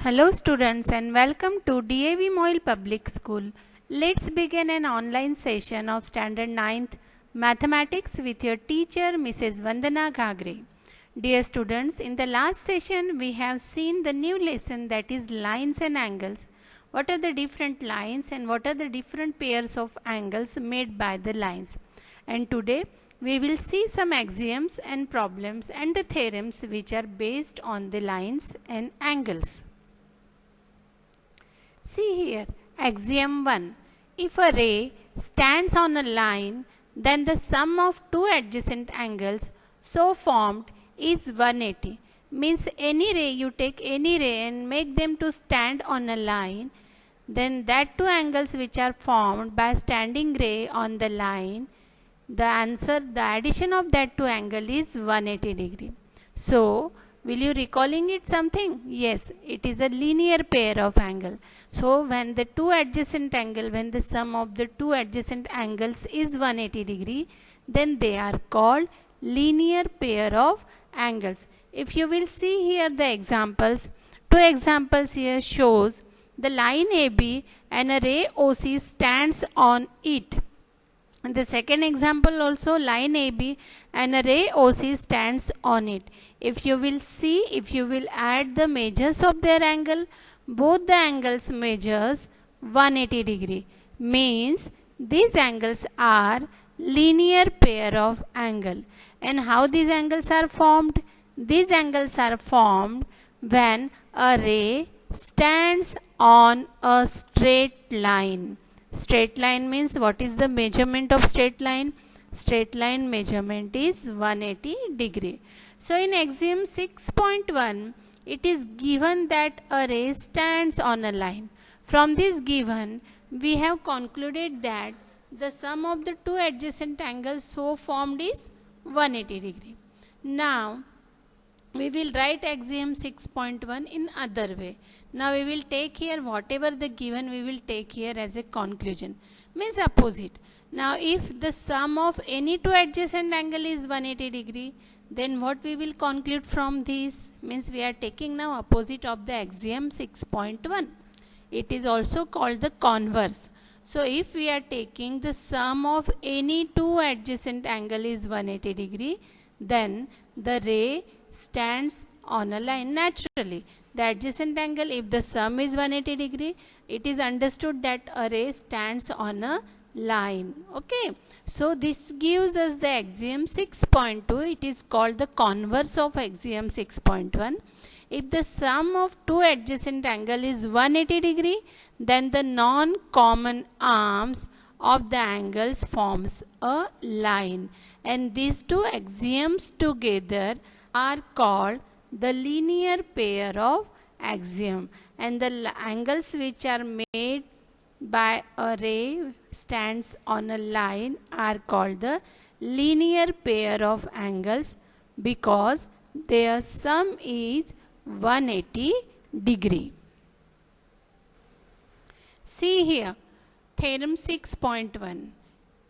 Hello students and welcome to DAV Moil Public School. Let's begin an online session of Standard 9th Mathematics with your teacher Mrs. Vandana Ghagre. Dear students, in the last session we have seen the new lesson, that is lines and angles. What are the different lines and what are the different pairs of angles made by the lines? And today we will see some axioms and problems and the theorems which are based on the lines and angles. See here, axiom 1. If a ray stands on a line, then the sum of two adjacent angles so formed is 180. Means any ray, you take any ray and make them to stand on a line, then that two angles which are formed by standing ray on the line, the addition of that two angle is 180 degree. So, will you recalling it something? Yes, it is a linear pair of angle. So, when the sum of the two adjacent angles is 180 degree, then they are called linear pair of angles. If you will see here the examples, two examples here shows the line AB and a ray OC stands on it. And the second example also, line AB and a ray OC stands on it. If you will add the measures of their angle, both the angles measures 180 degree. Means these angles are linear pair of angle. And how these angles are formed? These angles are formed when a ray stands on a straight line. Straight line means what is the measurement of straight line? Straight line measurement is 180 degree. So in axiom 6.1, it is given that a ray stands on a line. From this given, we have concluded that the sum of the two adjacent angles so formed is 180 degree. Now, we will write axiom 6.1 in other way. Now we will take here whatever the given, we will take here as a conclusion. Means opposite. Now if the sum of any two adjacent angle is 180 degree, then what we will conclude from this? Means we are taking now opposite of the axiom 6.1. It is also called the converse. So if we are taking the sum of any two adjacent angle is 180 degree, then the ray stands on a line naturally. The adjacent angle, if the sum is 180 degree, it is understood that a ray stands on a line. Okay. So this gives us the axiom 6.2. It is called the converse of axiom 6.1. If the sum of two adjacent angle is 180 degree, then the non-common arms of the angles forms a line. And these two axioms together are called the linear pair of axiom, and the angles which are made by a ray stands on a line are called the linear pair of angles because their sum is 180 degree. See here, theorem 6.1.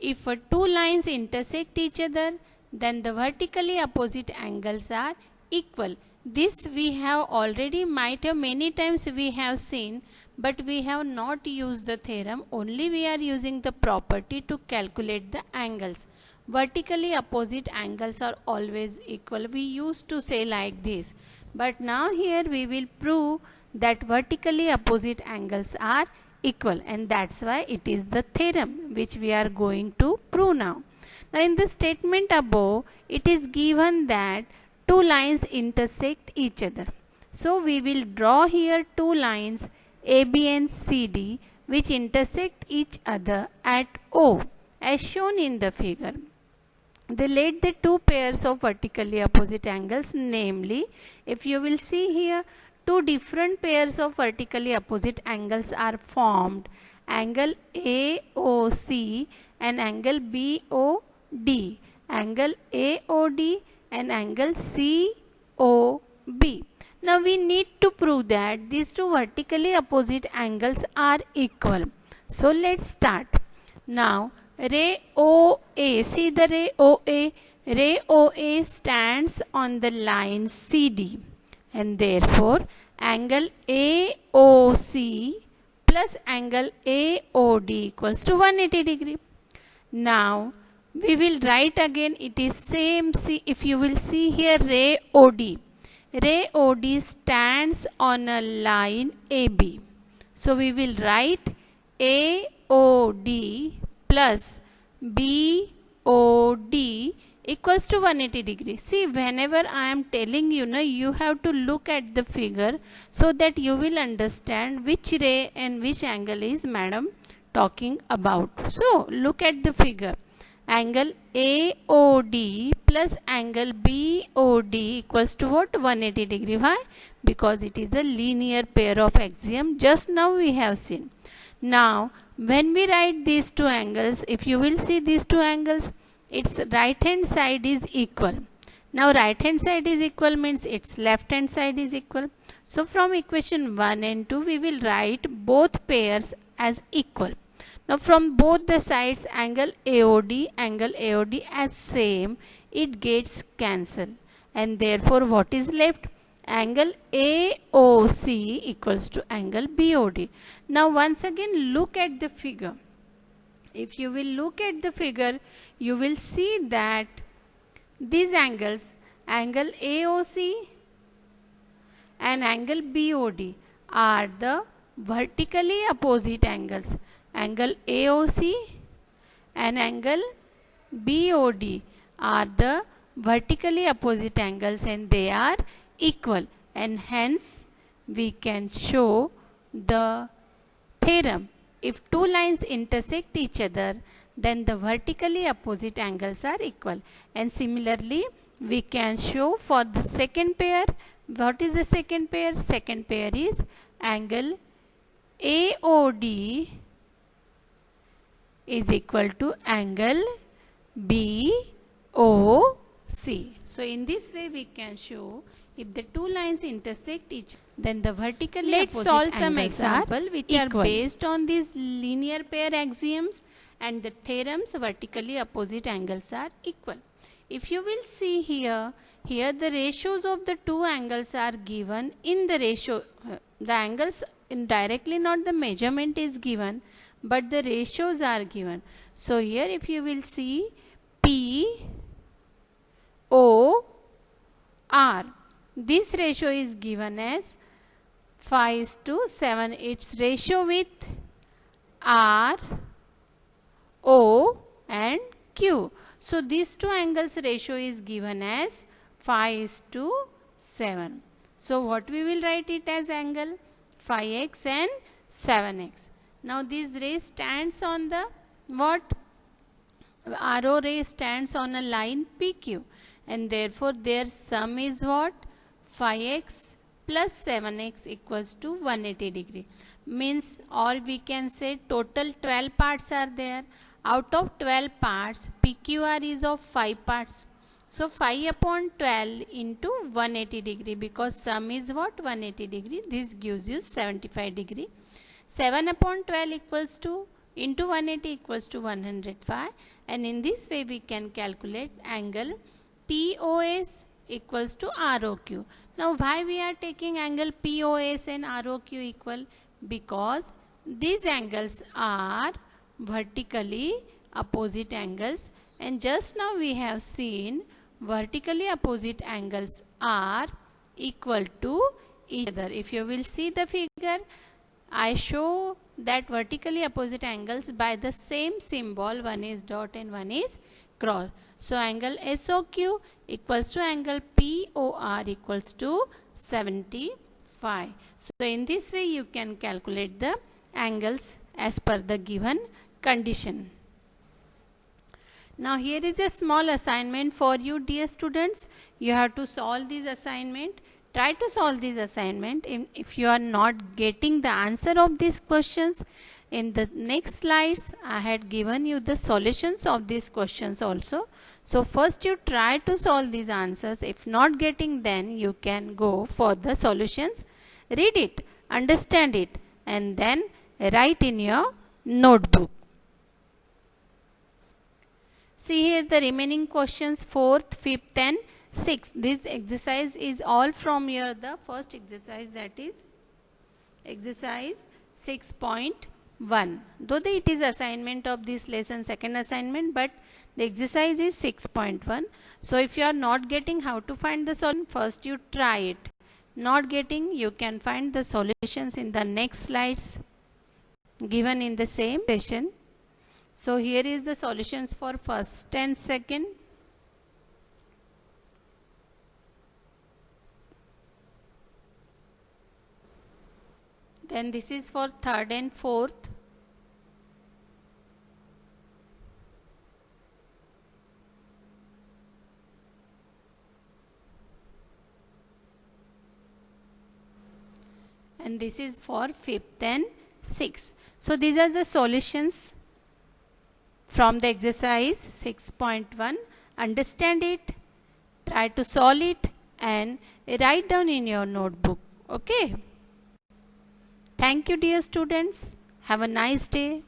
If two lines intersect each other, then the vertically opposite angles are equal. This we have already many times we have seen, but we have not used the theorem. Only we are using the property to calculate the angles. Vertically opposite angles are always equal. We used to say like this. But now here we will prove that vertically opposite angles are equal, and that's why it is the theorem which we are going to prove now. Now in the statement above, it is given that two lines intersect each other. So we will draw here two lines AB and CD which intersect each other at O as shown in the figure. They let the two pairs of vertically opposite angles, namely, if you will see here, two different pairs of vertically opposite angles are formed. Angle AOC and angle BOD. Angle AOD and angle COB. Now we need to prove that these two vertically opposite angles are equal. So let's start. Now ray OA, see the ray OA. Ray OA stands on the line CD. and therefore angle AOC plus angle AOD equals to 180 degree. Now we will write again, it is same. See, if you will see here, ray OD stands on a line AB. So we will write AOD plus BOD equals to 180 degrees. See, whenever I am telling you, you have to look at the figure so that you will understand which ray and which angle is madam talking about. So look at the figure. Angle AOD plus angle BOD equals to what? 180 degree. Why? Because it is a linear pair of axiom. Just now we have seen. Now when we write these two angles, if you will see these two angles, its right hand side is equal. Now right hand side is equal means its left hand side is equal. So from equation 1 and 2 we will write both pairs as equal. Now from both the sides, angle AOD as same, it gets cancelled, and therefore what is left? Angle AOC equals to angle BOD. Now once again look at the figure. If you will look at the figure, you will see that these angles, angle AOC and angle BOD, are the vertically opposite angles. Angle AOC and angle BOD are the vertically opposite angles and they are equal, and hence we can show the theorem. If two lines intersect each other, then the vertically opposite angles are equal. And similarly, we can show for the second pair. What is the second pair? Second pair is angle AOD is equal to angle BOC. So in this way we can show if the two lines intersect each, then the vertically opposite solve angles some example which equal. are based on these linear pair axioms, and the theorems vertically opposite angles are equal. If you will see here the ratios of the two angles are given in the ratio. The angles indirectly, not the measurement is given, but the ratios are given. So here if you will see POR, this ratio is given as 5:7. Its ratio with R, O and Q. So these two angles ratio is given as 5:7. So what we will write it as? Angle 5x and 7x. Now this ray stands on the what? RO ray stands on a line PQ, and therefore their sum is what? 5x plus 7x equals to 180 degree. Means, or we can say total 12 parts are there. Out of 12 parts, PQR is of 5 parts. So 5 upon 12 into 180 degree, because sum is what? 180 degree. This gives you 75 degree. 7 upon 12 equals to into 180 equals to 105, and in this way we can calculate angle POS equals to ROQ. Now why we are taking angle POS and ROQ equal? Because these angles are vertically opposite angles, and just now we have seen vertically opposite angles are equal to each other. If you will see the figure, I show that vertically opposite angles by the same symbol. One is dot and one is cross. So angle SOQ equals to angle POR equals to 75. So in this way you can calculate the angles as per the given condition. Now here is a small assignment for you, dear students. You have to solve this assignment. Try to solve this assignment. If you are not getting the answer of these questions, in the next slides I had given you the solutions of these questions also. So first you try to solve these answers. If not getting, then you can go for the solutions. Read it, understand it, and then write in your notebook. See here the remaining questions, 4th, 5th and 6. This exercise is all from your the first exercise, that is exercise 6.1. Though it is assignment of this lesson, second assignment, but the exercise is 6.1. So if you are not getting how to find the solution, first you try it. Not getting, you can find the solutions in the next slides given in the same session. So here is the solutions for first and second. Then this is for third and fourth. And this is for fifth and sixth. So these are the solutions from the exercise 6.1. Understand it, try to solve it, and write down in your notebook. Okay. Thank you, dear students. Have a nice day.